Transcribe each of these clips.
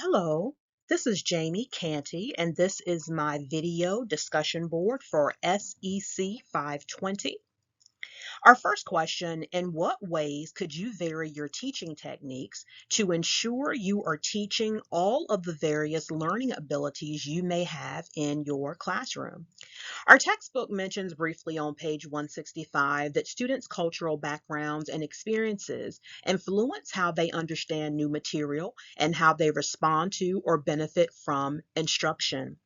Hello, this is Jaimee Canty, and this is my video discussion board for SEC 520. Our first question: in what ways could you vary your teaching techniques to ensure you are teaching all of the various learning abilities you may have in your classroom? Our textbook mentions briefly on page 165 that students' cultural backgrounds and experiences influence how they understand new material and how they respond to or benefit from instruction.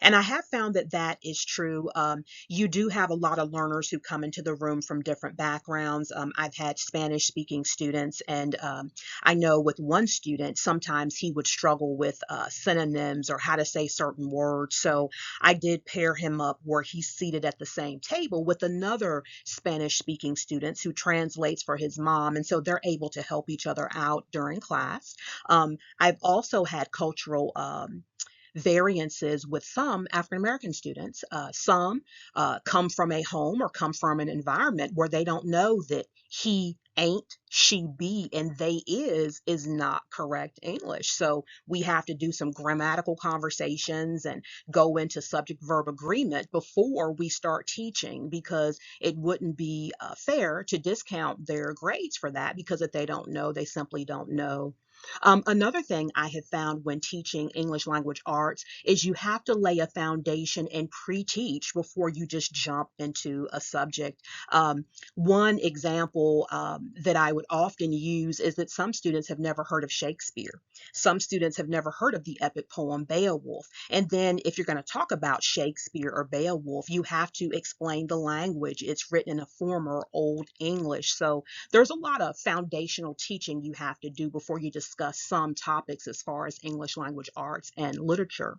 And I have found that that is true. You do have a lot of learners who come into the room from different backgrounds. I've had Spanish speaking students, and I know with one student, sometimes he would struggle with synonyms or how to say certain words. So I did pair him up where he's seated at the same table with another Spanish speaking student who translates for his mom. And so they're able to help each other out during class. I've also had cultural variances with some African American students. Some come from a home or come from an environment where they don't know that he ain't, she be, and they is not correct English. So we have to do some grammatical conversations and go into subject verb agreement before we start teaching, because it wouldn't be fair to discount their grades for that, because if they don't know, they simply don't know. Another thing I have found when teaching English language arts is you have to lay a foundation and pre-teach before you just jump into a subject. One example that I would often use is that some students have never heard of Shakespeare. Some students have never heard of the epic poem Beowulf. And then if you're going to talk about Shakespeare or Beowulf, you have to explain the language. It's written in a former Old English. So there's a lot of foundational teaching you have to do before you discuss some topics as far as English language arts and literature.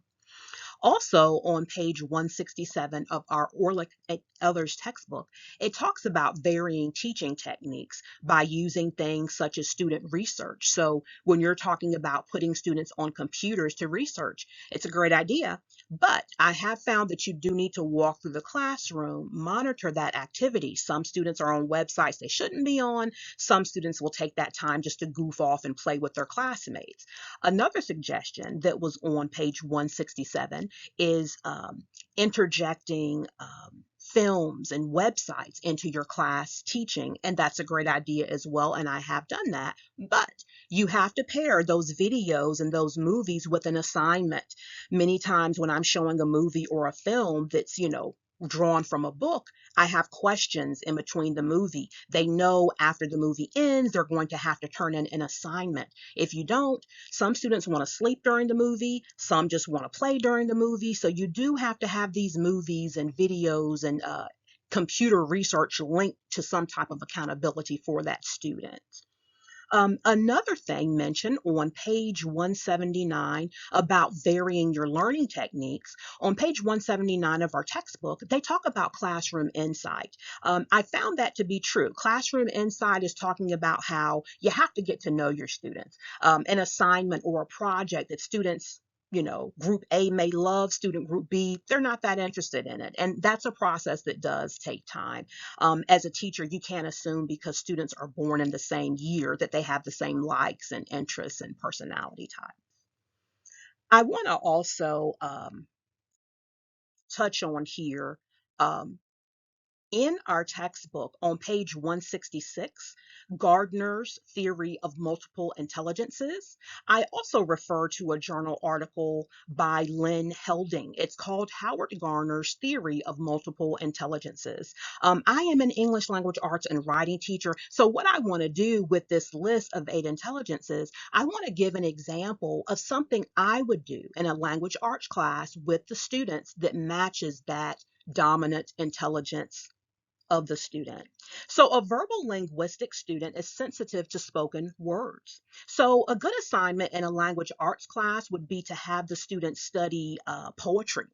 Also, on page 167 of our Orlick and Others textbook, it talks about varying teaching techniques by using things such as student research. So when you're talking about putting students on computers to research, it's a great idea. But I have found that you do need to walk through the classroom, monitor that activity. Some students are on websites they shouldn't be on. Some students will take that time just to goof off and play with their classmates. Another suggestion that was on page 167 is interjecting films and websites into your class teaching. And that's a great idea as well. And I have done that. But you have to pair those videos and those movies with an assignment. Many times when I'm showing a movie or a film that's, drawn from a book, I have questions in between the movie. They know after the movie ends, they're going to have to turn in an assignment. If you don't, some students want to sleep during the movie, some just want to play during the movie. So you do have to have these movies and videos and computer research linked to some type of accountability for that student. Another thing mentioned on page 179 about varying your learning techniques, on page 179 of our textbook, they talk about classroom insight. I found that to be true. Classroom insight is talking about how you have to get to know your students. An assignment or a project that students, group A may love, student group B, they're not that interested in it. And that's a process that does take time. As a teacher, you can't assume because students are born in the same year that they have the same likes and interests and personality type. I want to also touch on here um, in our textbook on page 166, Gardner's Theory of Multiple Intelligences, I also refer to a journal article by Lynn Helding. It's called Howard Gardner's Theory of Multiple Intelligences. I am an English language arts and writing teacher, so what I want to do with this list of 8 intelligences, I want to give an example of something I would do in a language arts class with the students that matches that dominant intelligence of the student. So a verbal linguistic student is sensitive to spoken words. So a good assignment in a language arts class would be to have the students study poetry.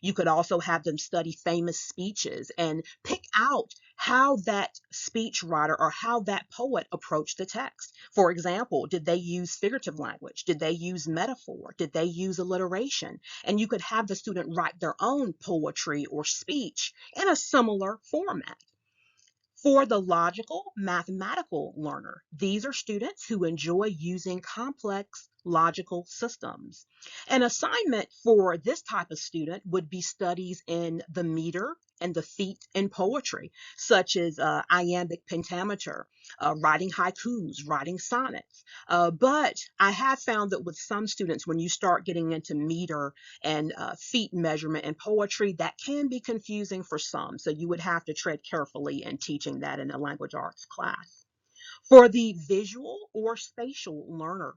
You could also have them study famous speeches and pick out how that speech writer or how that poet approached the text. For example, did they use figurative language? Did they use metaphor? Did they use alliteration? And you could have the student write their own poetry or speech in a similar format. For the logical mathematical learner, these are students who enjoy using complex logical systems. An assignment for this type of student would be studies in the meter and the feet in poetry, such as iambic pentameter, writing haikus, writing sonnets. But I have found that with some students, when you start getting into meter and feet measurement and poetry, that can be confusing for some. So you would have to tread carefully in teaching that in a language arts class. For the visual or spatial learner,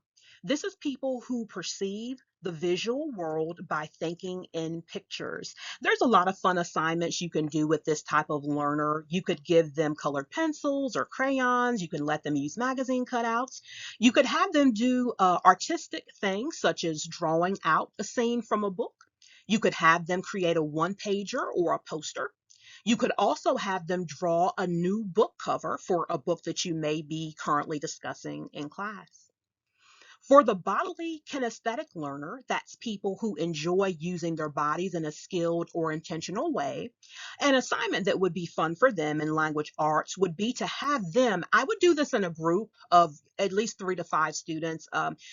this is people who perceive the visual world by thinking in pictures. There's a lot of fun assignments you can do with this type of learner. You could give them colored pencils or crayons. You can let them use magazine cutouts. You could have them do artistic things such as drawing out a scene from a book. You could have them create a one pager or a poster. You could also have them draw a new book cover for a book that you may be currently discussing in class. For the bodily kinesthetic learner, that's people who enjoy using their bodies in a skilled or intentional way. An assignment that would be fun for them in language arts would be to have them, I would do this in a group of at least 3 to 5 students.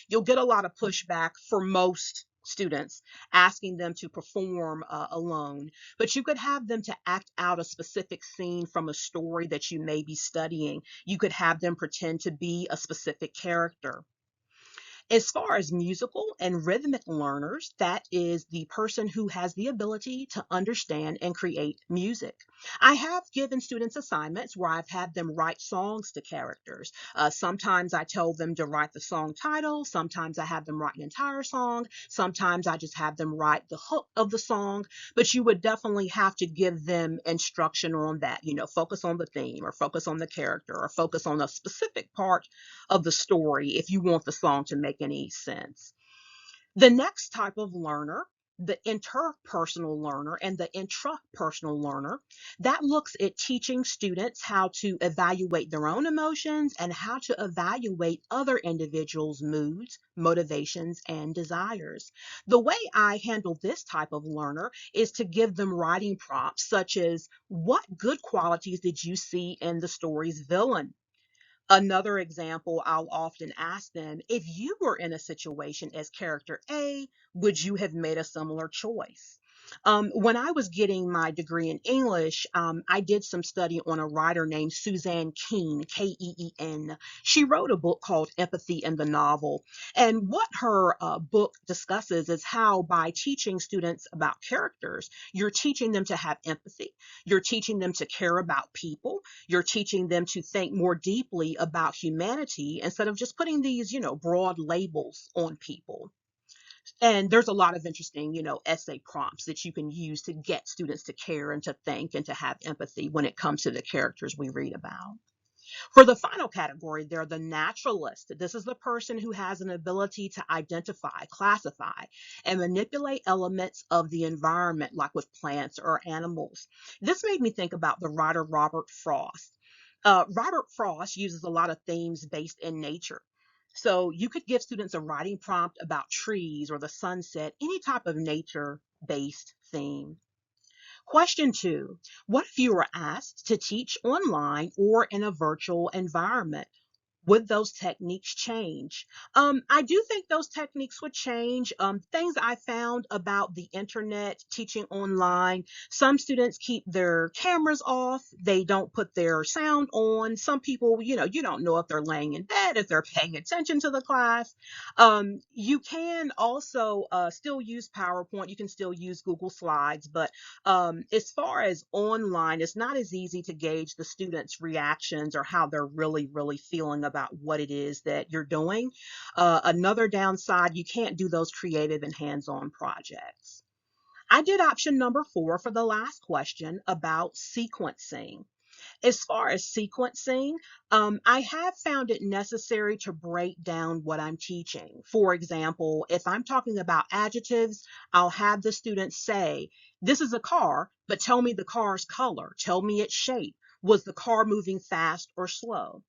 You'll get a lot of pushback for most students asking them to perform alone, but you could have them to act out a specific scene from a story that you may be studying. You could have them pretend to be a specific character. As far as musical and rhythmic learners, that is the person who has the ability to understand and create music. I have given students assignments where I've had them write songs to characters. Sometimes I tell them to write the song title. Sometimes I have them write an entire song. Sometimes I just have them write the hook of the song. But you would definitely have to give them instruction on that. Focus on the theme or focus on the character or focus on a specific part of the story if you want the song to make any sense. The next type of learner, the interpersonal learner and the intrapersonal learner, that looks at teaching students how to evaluate their own emotions and how to evaluate other individuals' moods, motivations, and desires. The way I handle this type of learner is to give them writing prompts such as, what good qualities did you see in the story's villain? Another example, I'll often ask them, if you were in a situation as character A, would you have made a similar choice? When I was getting my degree in English, I did some study on a writer named Suzanne Keen, Keen. She wrote a book called Empathy in the Novel. And what her book discusses is how by teaching students about characters, you're teaching them to have empathy. You're teaching them to care about people. You're teaching them to think more deeply about humanity instead of just putting these, broad labels on people. And there's a lot of interesting, essay prompts that you can use to get students to care and to think and to have empathy when it comes to the characters we read about. For the final category, they're the naturalist. This is the person who has an ability to identify, classify, and manipulate elements of the environment, like with plants or animals. This made me think about the writer Robert Frost. Robert Frost uses a lot of themes based in nature. So you could give students a writing prompt about trees or the sunset, any type of nature-based theme. Question 2. What if you were asked to teach online or in a virtual environment? Would those techniques change? I do think those techniques would change. Things I found about the internet, teaching online, some students keep their cameras off. They don't put their sound on. Some people, you don't know if they're laying in bed, if they're paying attention to the class. You can also still use PowerPoint. You can still use Google Slides, but as far as online, it's not as easy to gauge the students' reactions or how they're really feeling about what it is that you're doing. Another downside, you can't do those creative and hands-on projects. I did option number 4 for the last question about sequencing. As far as sequencing, I have found it necessary to break down what I'm teaching. For example, if I'm talking about adjectives, I'll have the students say, this is a car, but tell me the car's color. Tell me its shape. Was the car moving fast or slow?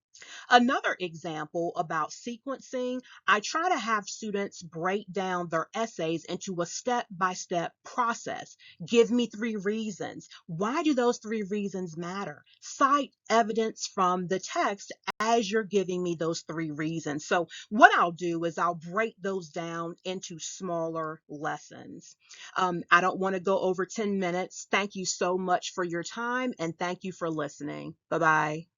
Another example about sequencing, I try to have students break down their essays into a step-by-step process. Give me three reasons. Why do those three reasons matter? Cite evidence from the text as you're giving me those three reasons. So what I'll do is I'll break those down into smaller lessons. I don't want to go over 10 minutes. Thank you so much for your time and thank you for listening. Bye-bye.